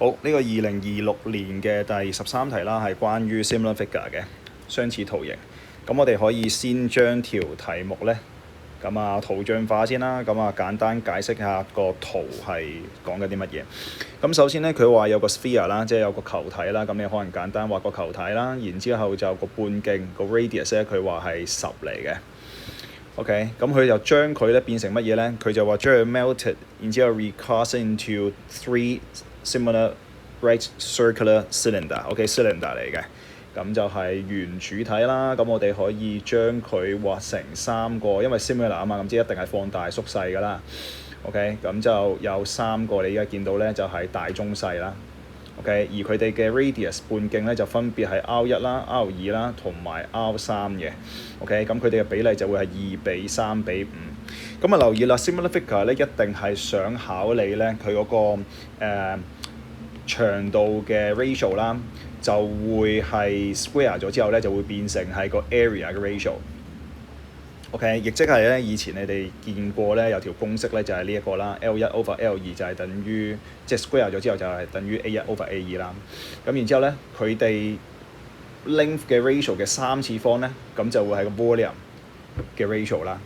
好，呢個2026年嘅第13題啦，係關於 similar figure 嘅相似圖形。咁我哋可以先將條題目呢，圖像化先啦。簡單解釋下個圖係講緊啲乜嘢。咁首先呢，佢話有個 sphere 啦，即係有個球體啦。咁你可能簡單畫個球體啦，然之後就個半徑個 radius 咧，佢話係10嚟嘅。OK， 咁佢就將佢咧變成乜嘢呢？佢就話將佢 melted， 然之後 recast into 3 similar right circular cylinder。OK，cylinder 嚟嘅，咁就係圓柱體啦。咁我哋可以將佢畫成3個，因為 similar 啊嘛，咁即係一定係放大縮細㗎啦。OK，咁就有3個，你而家見到咧就係大、中、細啦。OK， 而佢哋嘅 radius 半徑咧就分別係 R1 啦、R2 啦同埋 R3 嘅。OK， 咁佢哋嘅比例就會係2:3:5。咁留意啦 ，similar figure 咧一定係想考你咧佢嗰個長度嘅 ratio 啦，就會係 square 咗之後咧就會變成係個 area 嘅 ratio。OK， 亦即係咧，以前你哋見過咧有條公式咧就係呢一個啦 ，L1/L2 就係等於即係 square 咗之後就係等於 A1/A2 啦。咁然之後咧，佢哋 length 嘅 ratio 嘅3次方咧，咁就會係個 volume 嘅 ratio 啦，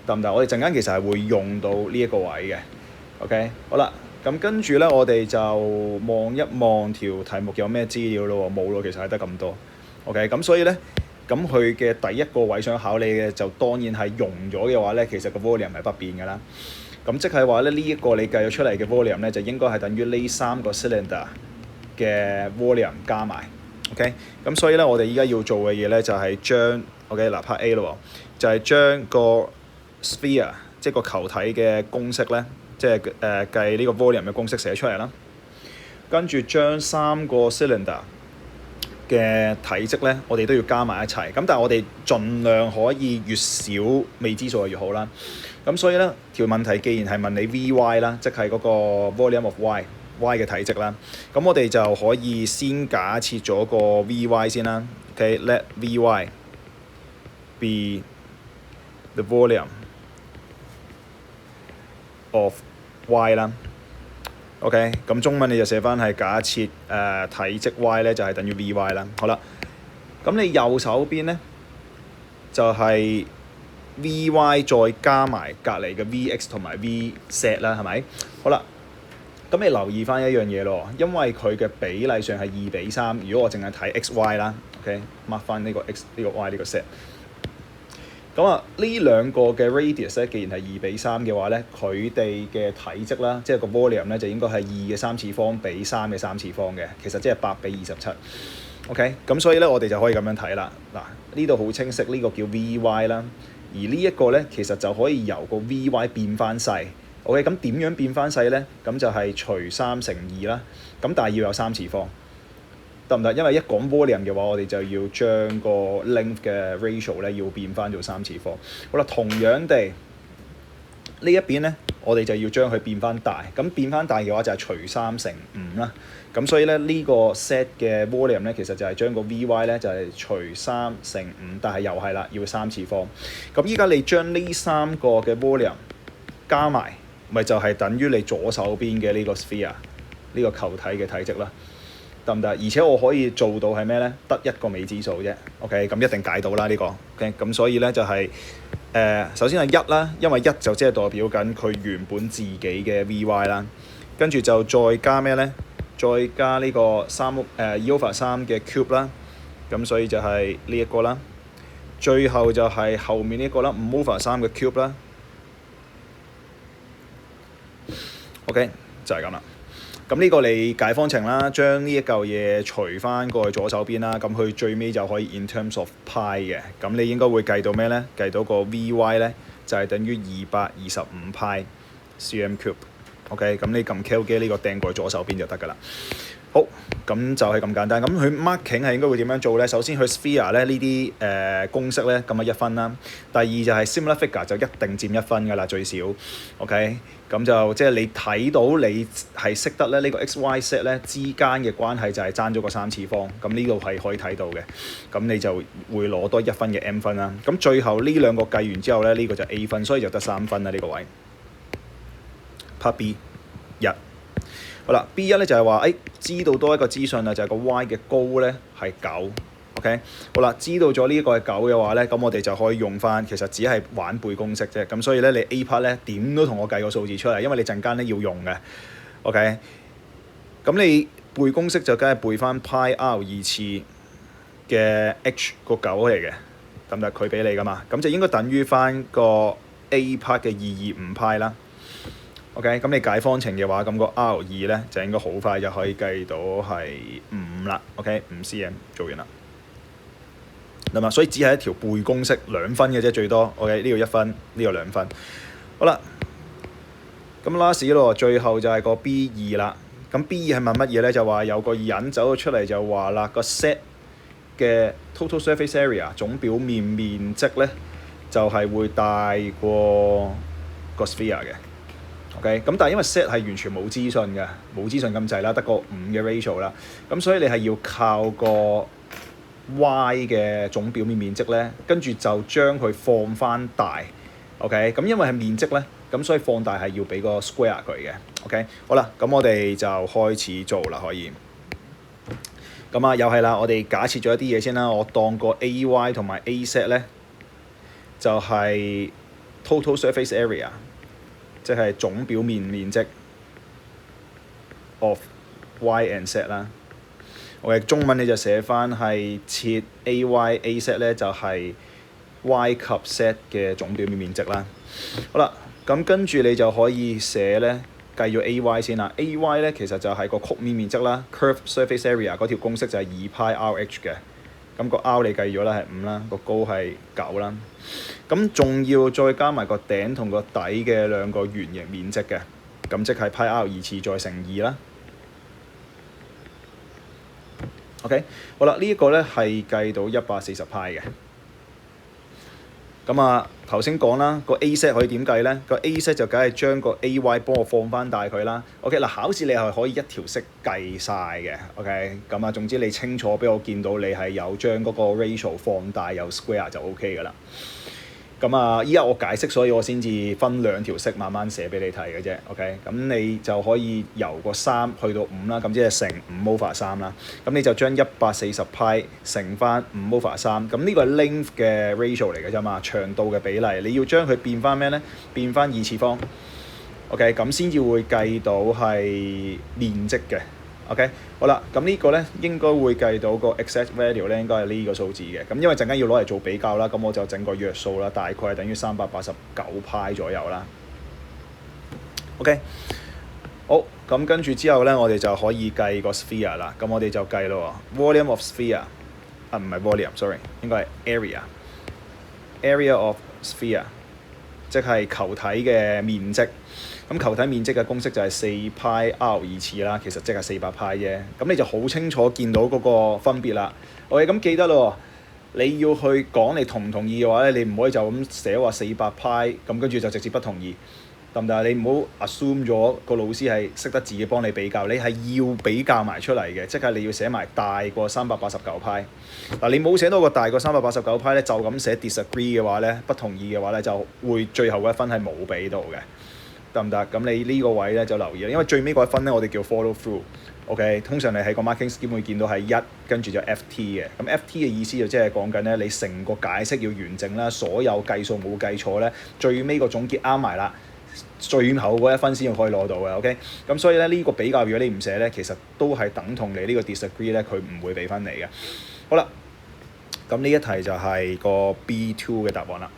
得唔得？我哋陣間其實係會用到呢一個位嘅。OK， 好啦，咁跟住咧，我哋就望一望條題目有咩資料咯喎，冇咯，其實係得咁多。OK， 咁所以咧。咁佢嘅第一個位想考你嘅就當然係溶咗嘅話咧，其實個 volume 係不變㗎啦。咁即係話咧，呢一個你計咗出嚟嘅 volume 咧，就應該係等於呢3個 cylinder 嘅 volume 加埋。OK， 咁所以咧，我哋依家要做嘅嘢咧就係將 OK 嗱 part A 咯，就係將個 sphere 即係個球體嘅公式咧，即係計呢個 volume 嘅公式寫出嚟啦。跟住將3個 cylinder嘅體積咧，我哋都要加埋一齊。咁但係我哋盡量可以越少未知數越好啦。咁所以咧，條問題既然係問你 Vy 啦，即係嗰個 volume of y 嘅體積啦，咁我哋就可以先假設咗個 Vy 先啦。OK，let Vy be the volume of y 啦。OK， 咁中文你就寫翻係假設體積 y 咧就係等於 Vy 啦。好啦，咁你右手邊咧就係 Vy 再加埋隔離嘅 Vx 同埋 Vz 啦，係咪？好啦，咁你留意翻一樣嘢咯，因為佢嘅比例上係2:3。如果我淨係睇 xy 啦 ，OK，mark 翻呢個 x 呢個 y 呢個 z。咁呢兩個嘅 radius 咧，既然係2:3嘅話咧，佢哋嘅體積啦，即係個 volume 咧，就應該係2嘅3次方比3嘅3次方嘅，其實即係8:27。OK， 咁所以咧，我哋就可以咁樣睇啦。嗱，呢度好清晰，呢個叫 Vy 啦，而呢一個咧，其實就可以由個 Vy 變翻細。OK， 咁點樣變翻細咧？咁就係除3×2啦。咁但係要有3次方。得唔得？因為一講 volume 嘅話，我哋就要將個 length 嘅 ratio 咧要變翻做3次方。好啦，同樣地呢一邊咧，我哋就要將佢變翻大。咁變翻大嘅話就係除3×5啦。咁所以咧呢個 set 嘅 volume 咧，其實就係將個 Vy 咧就係除3×5，但係又係啦，要3次方。咁依家你將呢3個嘅 volume 加埋，咪就係等於你左手邊嘅呢個 sphere 呢個球體嘅體積啦。得唔得？而且我可以做到係咩咧？得一個未知數啫。OK，咁一定解到啦呢個。OK，咁所以咧就係首先係1啦，因為1就即係代表緊佢原本自己嘅 Vy 啦。跟住就再加咩咧？再加呢個3/3嘅 cube 啦。咁所以就係呢一個啦。最後就係後面呢一個啦，5/3嘅 cube 啦。OK， 就係咁啦。咁呢個你解方程啦，將呢一嚿嘢除翻過去左手邊啦，咁佢最尾就可以 in terms of pi 嘅。咁你應該會計到咩咧？計到個 Vy 咧就係等於225 pi cm cube。OK， 咁你撳 cal 機呢個掟過去左手邊就得㗎啦。好，咁就係咁簡單。咁佢 marking 係應該會點樣做咧？首先佢 sphere 咧呢啲公式咧咁1分啦。第二就係 similar figure 就一定佔1分㗎啦，最少。OK， 咁就即係你睇到你係識得咧呢個 x、y、z 咧之間嘅關係就係爭咗個3次方。咁呢度係可以睇到嘅。咁你就會攞多1分嘅 m 分啦。咁最後呢兩個計完之後咧，呢個就 a 分，所以就得3分啦呢個位。Part B 1。好啦，B1咧就係話知道多一個資訊啦，就係個 y 嘅高咧係9。OK， 好啦，知道咗呢個係9嘅話咧，咁我哋就可以用翻，其實只係玩背公式啫。咁所以咧，你 A part 咧點都同我計個數字出嚟，因為你陣間咧要用嘅。OK， 咁你背公式就梗係背翻 pi r 二次嘅 h 個9嚟嘅，咁就佢俾你噶嘛，咁就應該等於翻個 A part 嘅225 pi 啦。OK， 咁你解方程嘅話，咁個 R2咧就應該好快就可以計到係5啦。OK， 5cm 做完啦。咁啊，所以只係一條背公式2分嘅啫，最多。OK， 呢個1分，呢個2分。好啦，咁 last 咯，最後就係個 B2啦。咁 B2係問乜嘢咧？就話有個人走咗出嚟就話啦，個 set 嘅 total surface area 總表面面積咧就係會大過個 sphere 嘅。OK， 咁但係因為 set 係完全冇資訊嘅，冇資訊咁滯啦，得個5嘅 ratio 啦，咁所以你係要靠個 y 嘅總表面面積咧，跟住就將佢放翻大。OK， 咁因為係面積咧，咁所以放大係要俾個 square 佢嘅。OK， 好啦，咁我哋就開始做啦，可以。咁啊，又係啦，我哋假設咗一啲嘢先啦，我當個 AY 同埋 A set 咧，就係 total surface area。即係總表面面積 of y and z 啦。我嘅中文你就寫翻係設 AY A z 咧就係 y 及 z 嘅總表面面積啦。好啦，咁跟住你就可以寫咧計咗 AY 先啦。AY 咧其實就係個曲面面積啦 ，curve surface area 嗰條公式就係2πrh嘅。咁個 r 你計咗啦係5啦，個高係9啦。咁仲要再加埋個頂同個底嘅兩個圓形面積嘅，咁即係 pi r 二次再乘2啦。OK， 好啦，呢一個咧係計到140派嘅。咁啊，頭先講啦，個 A set 可以點計咧？個 A set 就梗係將個 AY 幫我放翻大佢啦。OK， 嗱，考試你係可以一條式計晒嘅。OK， 咁啊，總之你清楚俾我見到你係有將嗰個 ratio 放大有 square 就 OK 噶啦。咁啊，依家我解釋，所以我先至分2條式慢慢寫俾你睇嘅啫。OK， 咁你就可以由個3去到5啦，咁即係乘5 over 3啦。咁你就將140派乘翻5 over 3，咁呢個係 length 嘅 ratio 嚟嘅啫嘛，長度嘅比例。你要將佢變翻咩咧？變翻2次方。OK， 咁先至會計到係面積嘅。OK， 好啦，咁呢個咧應該會計到個 exact value 咧，應該係呢個數字嘅。咁因為陣間要攞嚟做比較啦，咁我就整個約數啦，大概係等於389派左右啦。OK， 好，咁跟住之後咧，我哋就可以計個 sphere 啦。咁我哋就計咯，volume of sphere 唔係 volume，sorry， 應該係 area of sphere， 即係球體嘅面積。咁球體面積嘅公式就係4πr 二次啦，其實即係400派啫。咁你就好清楚見到嗰個分別啦。OK，咁記得咯，你要去講你同唔同意嘅話咧，你唔可以就咁寫話400派，咁跟住就直接不同意，得唔得？你唔好 assume 咗個老師係識得自己幫你比較，你係要比較埋出嚟嘅，即係你要寫埋大過389派。嗱，你冇寫到個大過389派咧，就咁寫 disagree 嘅話咧，不同意嘅話咧，就會最後嗰1分係冇俾到嘅。得唔得？咁你呢個位咧就留意啦，因為最尾嗰1分咧，我哋叫 follow through。OK， 通常你喺個 marking scheme 會見到係1，跟住就 FT 嘅。咁 FT 嘅意思就即係講緊咧，你成個解釋要完整啦，所有計數冇計錯咧，最尾個總結啱埋啦，最後嗰1分先可以攞到嘅。OK，咁所以咧呢個比較如果你唔寫咧，其實都係等同你呢個 disagree 咧，佢唔會俾分你嘅。好啦，咁呢一題就係個 B2 嘅答案啦。